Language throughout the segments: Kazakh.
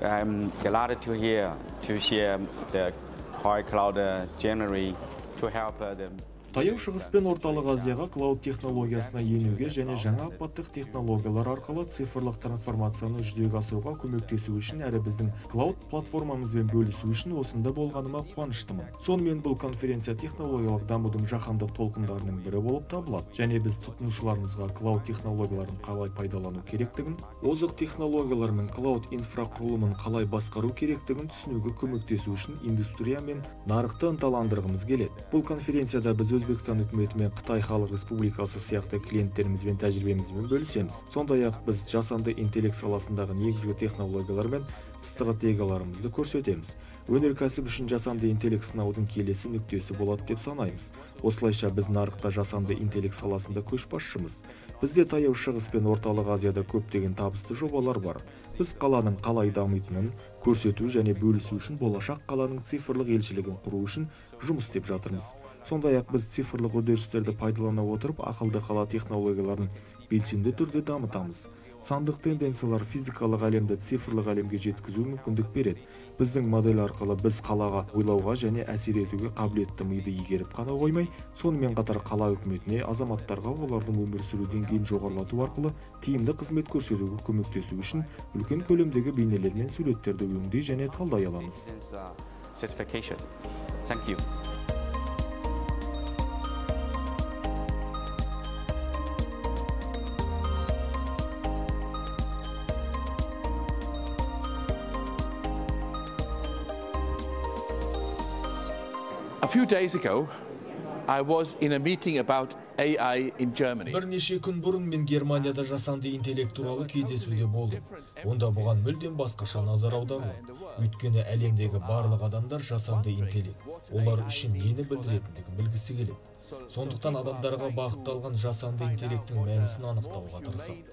I'm glad to hear to share the Huawei Cloud January to help the Таяу Шығыс пен Орталық Азияға клауд технологиясына енуге және жаңа аппараттық технологиялар арқылы цифрлық трансформацияны жүзеге асыруға көмектесу үшін әрі біздің клауд платформамызбен бөлісу үшін осында болғаныма қуаныштымын. Сонымен бұл конференция технологиялық дамудың жаһандық толқындарының бірі болып табылады, және біз тұтынушыларымызға клауд технологияларын қалай пайдалану керектігін, озық технологиялар мен клауд инфрақұрылымын қалай басқару керектігін түсінуге көмектесу үшін индустрия мен нарықты ынталандырғымыз келеді. Бұл конференцияда біз Өзбекстан үкіметі мен Қытай Халық Республикасы сияқты клиенттерімізбен тәжірибемізбен бөлісеміз. Сондай-ақ біз жасанды интеллект саласындағы негізгі технологиялар мен стратегияларымызды көрсетеміз. Өнеркәсіп үшін жасанды интеллект сынаудың келесі нүктесі болады деп санаймыз. Осылайша біз нарықта жасанды интеллект саласында көшбасшымыз. Бізде Таяу Шығыс пен Орталық Азияда көптеген табысты жобалар бар. Біз қаланың қалай дамитынын көрсету және бөлісу үшін болашақ қаланың цифрлық елшілігін құру үшін жұмыс істеп жатырмыз. Сондай-ақ біз цифрлық үдерістерді пайдалана отырып, ақылды қала технологияларын белсенді түрде дамытамыз. Сандық тенденциялар физикалық әлемді цифрлық әлемге жеткізу мүмкіндік береді. Біздің модель арқылы біз қалаға ойлауға және әсер етуге қабілетті миды игеріп қана қоймай, сонымен қатар қала үкіметіне, азаматтарға олардың өмір сүру деңгейін жоғарылату арқылы тиімді қызмет көрсетуге көмектесу үшін үлкен көлемдегі бейнелер мен суреттерді өңдей және талдай аламыз. Thank you. A few days ago, I was in a meeting about AI in Germany. Бірнеше күн бұрын мен Германияда жасанды интеллект туралы кездесуде болдым. Онда бұған мүлдем басқаша назар аударылды. Өйткені әлемдегі барлық адамдар жасанды интеллект. Олар үшін нені білдіретіндігін білгісі келеді. Сондықтан адамдарға бағытталған жасанды интеллекттің мәнісін анықтауға тырысамын.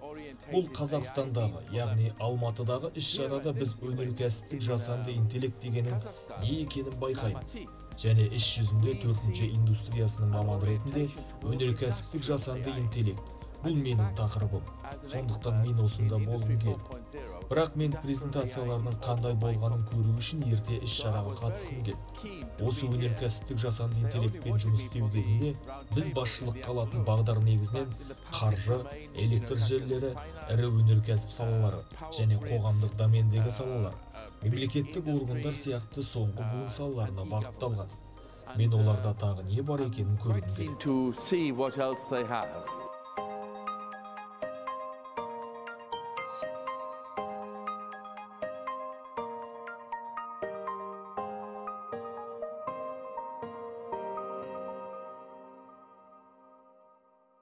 Бұл Қазақстандағы, яғни Алматыдағы іс-шарада біз өнеркәсіптік жасанды интеллект дегеннің не екенін байқаймыз. Және іс жүзінде 4-ші индустриясының маманы ретінде өнеркәсіптік жасанды интеллект. Бұл менің тақырыбым. Сондықтан мен осында болғым келді. Бірақ мен презентациялардың қандай болғанын көру үшін ерте іс-шараға қатысқым келді. Осы өнеркәсіптік жасанды интеллектпен жұмыс істеу кезінде біз басшылыққа алатын бағдар негізінен қаржы, электр желілері, ірі өнеркәсіп салалары және қоғамдық домендегі салалар, мемлекеттік органдар сияқты соңғы буын салаларына бағытталған. Мен оларда тағы не бар екенін көргім келеді.